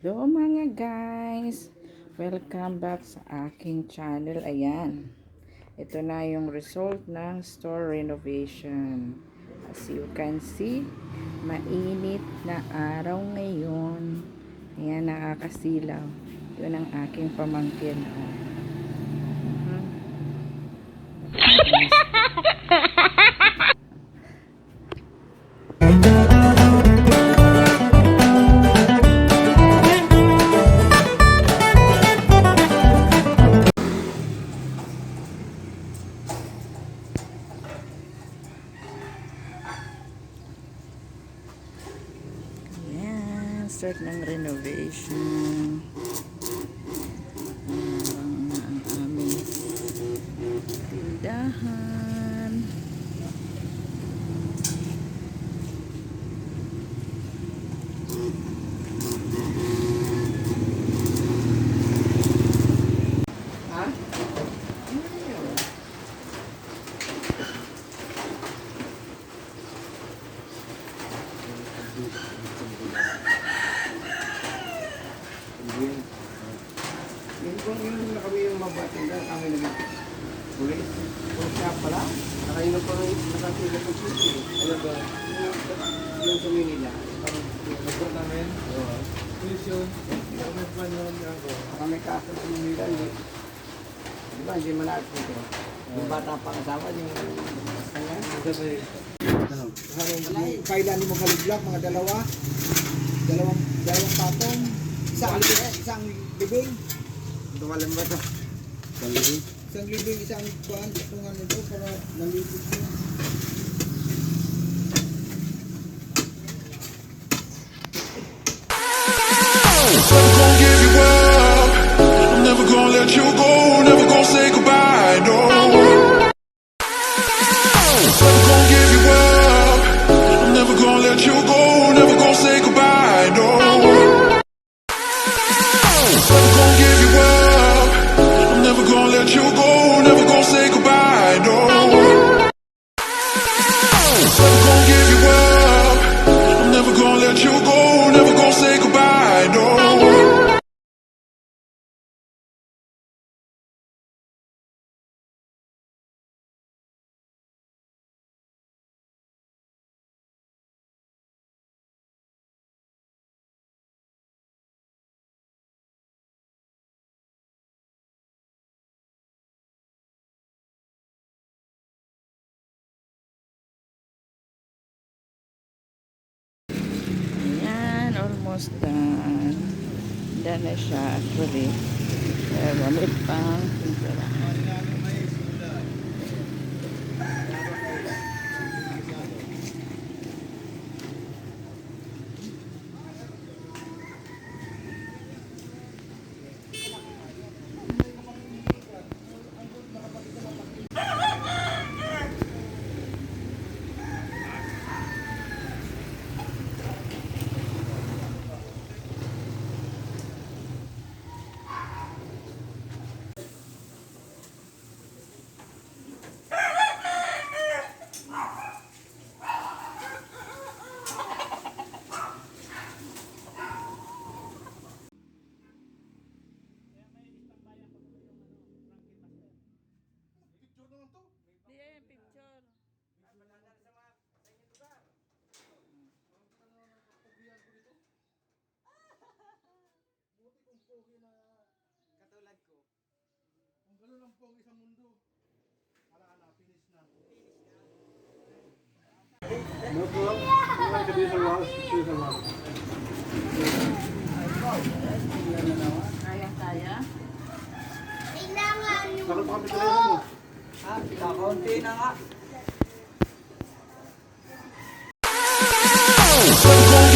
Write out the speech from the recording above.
Hello mga guys! Welcome back sa aking channel. Ayan. Ito na yung result ng store renovation. As you can see, mainit na araw ngayon. Ayan, nakakasilaw. Yun ang aking pamangkin. Start ng renovation. Ang aming tindahan. Yung nakabi yung mabating na kami nag-ulit. Kung siya pala, nakainom pa rin nakatila po sushi. Alam ba, yung sa Manila, parang nagport namin. Please yun, kami pa yun ako. Kami kaso sa Manila, diba, hindi malapit ito. Yung bata pang asawa, yung kanya. Kailan mo kaliblak, mga dalawang patong, isang libing. Tumalan ba ito? Isang libing, isang kuhaan, tungan nito para malipit mo. Never gonna give you up. I'm never gonna let you go. Never gonna say goodbye, no. Never gonna give you up. I'm never gonna let you go. Never gonna say goodbye, no. Never gonna give you up. I'm never gonna let you go. Never gonna say goodbye, no. Never gonna give you up. I'm never gonna let you go. Never gonna say goodbye, no. Almost done. Done na siya actually. Pero may pang pinturahan. Katulad ko. Kung gano'n ang pogi sa mundo, ala, finish na. No problem. You want to be the last, choose the last. Kaya? Kailangan yung Bakit kami talaga mo? Kaunti na nga. Never gonna